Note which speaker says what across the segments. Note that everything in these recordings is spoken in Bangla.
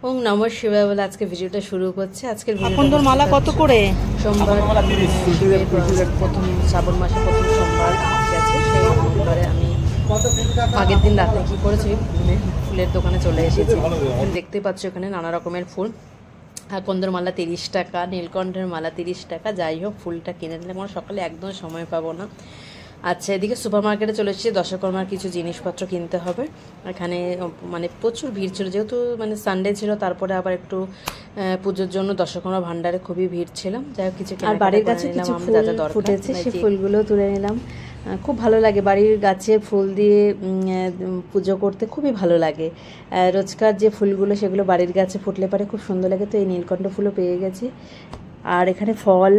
Speaker 1: ওম নমঃ শিবায় বলে আজকে ভিডিওটা শুরু করছে। আজকের
Speaker 2: আকন্দর মালা কত করে?
Speaker 1: সোমবার প্রথম শ্রাবণ মাসে প্রথম সোমবার গেছে, সেই সোমবারে আমি আগের দিন রাতে কি করেছি, ফুলের দোকানে চলে এসেছি। দেখতে পাচ্ছ এখানে নানা রকমের ফুল। আকন্দর মালা 30 টাকা, নীলকণ্ঠের মালা 30 টাকা। যাই হোক, ফুলটা কিনে নিলে কোনো সকালে একদম সময় পাবো না। আচ্ছা, এদিকে সুপার মার্কেটে চলে এসেছি, দশকর্মার কিছু জিনিসপত্র কিনতে হবে। এখানে মানে প্রচুর ভিড় ছিল, যেহেতু মানে সানডে ছিল, তারপরে আবার একটু পুজোর জন্য দশকর্মা ভান্ডারে খুবই ভিড় ছিল। যাই হোক, কিছু আর বাড়ির কাছে কিছু ফুল ফুটেছে, সেই ফুলগুলো তুলে নিলাম। খুব ভালো লাগে বাড়ির গাছে ফুল দিয়ে পুজো করতে, খুবই ভালো লাগে। রোজকার যে ফুলগুলো সেগুলো বাড়ির গাছে ফুটলে পারে খুব সুন্দর লাগে। তো এই নীলকণ্ঠ ফুলও পেয়ে গেছি। আর এখানে ফল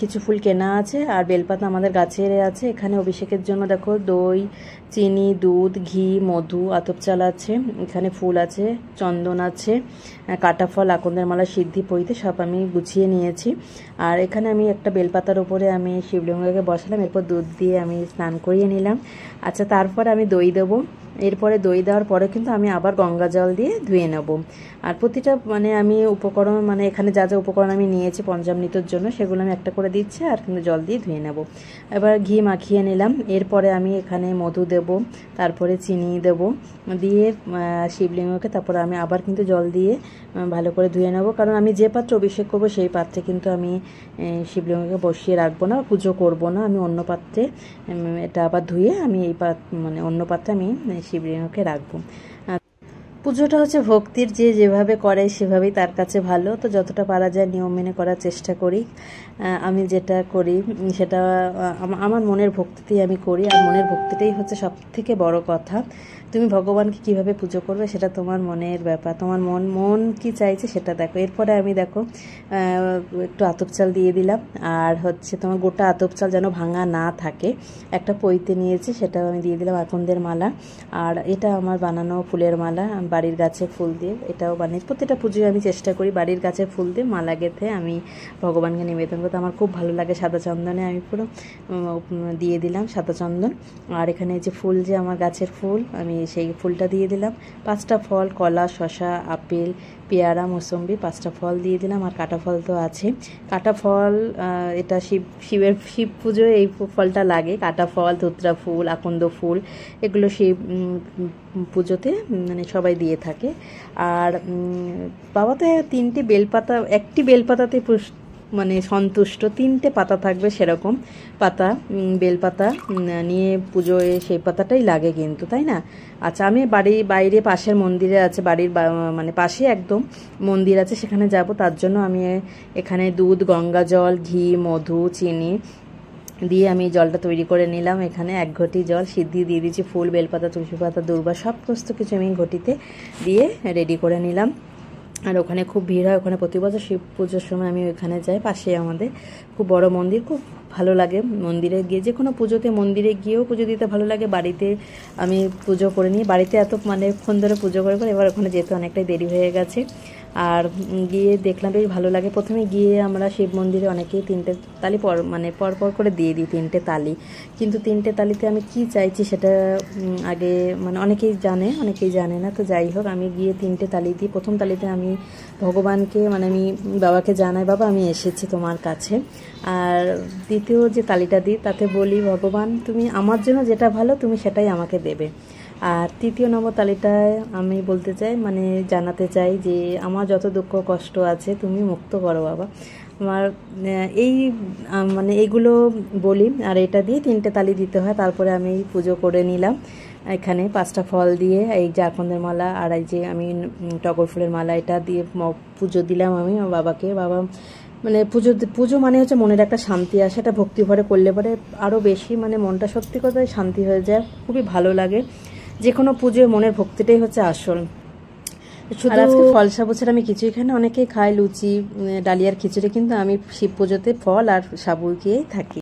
Speaker 1: কিছু ফুল কেনা আছে, আর বেলপাতা আমাদের গাছের আছে। এখানে অভিষেকের জন্য দেখো দই, চিনি, দুধ, ঘি, মধু, আতপ চাল আছে। এখানে ফুল আছে, চন্দন আছে, কাটা ফল, আকন্দের মালা, সিদ্ধি, পৈতে সব আমি গুছিয়ে নিয়েছি। আর এখানে আমি একটা বেলপাতার উপরে আমি শিবলিঙ্গকে বসালাম, এরপর দুধ দিয়ে আমি স্নান করিয়ে নিলাম। আচ্ছা, তারপর আমি দই দেবো। এরপরে দই দেওয়ার পরে কিন্তু আমি আবার গঙ্গা জল দিয়ে ধুয়ে নেব। আর প্রতিটা মানে আমি উপকরণ মানে এখানে যা যা উপকরণ আমি নিয়েছি পঞ্চামৃতর জন্য, সেগুলো আমি একটা করে দিচ্ছি, আর কিন্তু জল দিয়ে ধুয়ে নেব। এবার ঘি মাখিয়ে নিলাম। এরপরে আমি এখানে মধু দেব, তারপরে চিনি দেব, দিয়ে শিবলিঙ্গকে তারপরে আমি আবার কিন্তু জল দিয়ে ভালো করে ধুয়ে নেব। কারণ আমি যে পাত্রে অভিষেক করবো সেই পাত্রে কিন্তু আমি শিবলিঙ্গকে বসিয়ে রাখবো না, পুজো করব না। আমি অন্য পাত্রে এটা আবার ধুয়ে আমি এই মানে অন্য পাত্রে আমি শিবলিঙ্গকে রাখবো। পুজোটা হচ্ছে ভক্তির, যে যেভাবে করে সেভাবেই তার কাছে ভালো। তো যতটা পারা যায় নিয়ম মেনে করার চেষ্টা করি। আমি যেটা করি সেটা আমার মনের ভক্তিতেই আমি করি, আর মনের ভক্তিটাই হচ্ছে সব থেকে বড় কথা। তুমি ভগবানকে কিভাবে পুজো করবে সেটা তোমার মনের ব্যাপার, তোমার মন কি চাইছে সেটা দেখো। এরপরে আমি দেখো একটু আতপ চাল দিয়ে দিলাম, আর হচ্ছে তোমার গোটা আতপ চাল যেন ভাঙা না থাকে, একটা পৈতে নিয়েছি, সেটাও আমি দিয়ে দিলাম। আকন্দের মালা, আর এটা আমার বানানো ফুলের মালা, বাড়ির গাছে ফুল দিয়ে এটাও বানিয়ে প্রতিটা পুজোয় আমি চেষ্টা করি বাড়ির গাছে ফুল দিয়ে মালা গেঁথে আমি ভগবানকে নিবেদন করতে। আমার খুব ভালো লাগে। সাদা চন্দনে আমি পুরো দিয়ে দিলাম সাদা চন্দন। আর এখানে যে ফুল, যে আমার গাছের ফুল, আমি সেই ফুলটা দিয়ে দিলাম। 5টা ফল, কলা, শসা, আপেল, পেয়ারা, মৌসম্বি, 5টা ফল দিয়ে দিলাম। আর কাটা ফল তো আছে। কাটা ফল এটা শিব পুজোয় এই ফলটা লাগে। কাটা ফল, ধুতরা ফুল, আকন্দ ফুল, এগুলো শিব পুজোতে মানে সবাই দিয়ে থাকে। আর বাবা তো 3টি বেলপাতা, একটি বেলপাতাতে মানে সন্তুষ্ট, 3টে পাতা থাকবে সেরকম পাতা, বেলপাতা নিয়ে পুজোয় সেই পাতাটাই লাগে কিন্তু, তাই না? আচ্ছা, আমি বাড়ির বাইরে পাশের মন্দিরে আছে, বাড়ির মানে পাশে একদম মন্দির আছে, সেখানে যাব। তার জন্য আমি এখানে দুধ, গঙ্গা জল, ঘি, মধু, চিনি দিয়ে আমি জলটা তৈরি করে নিলাম। এখানে 1 ঘটি জল, সিদ্ধি দিয়ে দিয়েছি, ফুল, বেলপাতা, তুলসী পাতা, দূর্বা সমস্ত কিছু আমি ঘটিতে দিয়ে রেডি করে নিলাম। আর ওখানে খুব ভিড় হয়, ওখানে প্রতি বছর শিব পুজোর সময় আমি ওখানে যাই। পাশে আমাদের খুব বড় মন্দির, খুব ভালো লাগে মন্দিরে গিয়ে। যে কোনো পুজোতে মন্দিরে গিয়েও পুজো দিতে ভালো লাগে। বাড়িতে আমি পুজো করে নিই, বাড়িতে এত মানে ধরে পুজো করে এবার ওখানে যেতে অনেকটাই দেরি হয়ে গেছে। আর গিয়ে দেখলাম বেশ ভালো লাগে। প্রথমে গিয়ে আমরা শিব মন্দিরে অনেকেই 3টে তালি পর করে দিয়ে দিই, 3টে তালি। কিন্তু 3টে তালিতে আমি কি চাইছি সেটা আগে মানে অনেকেই জানে না। তো যাই হোক, আমি গিয়ে 3টে তালি দিই। প্রথম তালিতে আমি ভগবানকে মানে আমি বাবাকে জানাই, বাবা আমি এসেছি তোমার কাছে। আর দ্বিতীয় যে তালিটা দিই তাতে বলি, ভগবান তুমি আমার জন্য যেটা ভালো তুমি সেটাই আমাকে দেবে। আর 3য় নম্বর তালিটায় আমি বলতে চাই, মানে জানাতে চাই যে আমার যত দুঃখ কষ্ট আছে তুমি মুক্ত করো বাবা। আমার এই মানে এইগুলো বলি, আর এটা দিয়ে 3টে তালি দিতে হয়। তারপরে আমি পুজো করে নিলাম। এখানে 5টা ফল দিয়ে, এই যে আকন্দের মালা আর এই যে আমি টগর ফুলের মালা, এটা দিয়ে পুজো দিলাম আমি আমার বাবাকে। বাবা মানে পুজো মানে হচ্ছে মনের একটা শান্তি আসে, এটা ভক্তি ভরে করলে পরে আরও বেশি মানে মনটা সত্যি কথায় শান্তি হয়ে যায়, খুবই ভালো লাগে। যে কোনো পুজোয় মনের ভক্তিটাই হচ্ছে আসল। শুধু আজকে ফল সাবু ছাড়া আমি কিছু, এখানে অনেকেই খায় লুচি, ডালিয়ার খিচুড়ি, কিন্তু আমি শিব পুজোতে ফল আর সাবু খেয়েই থাকি।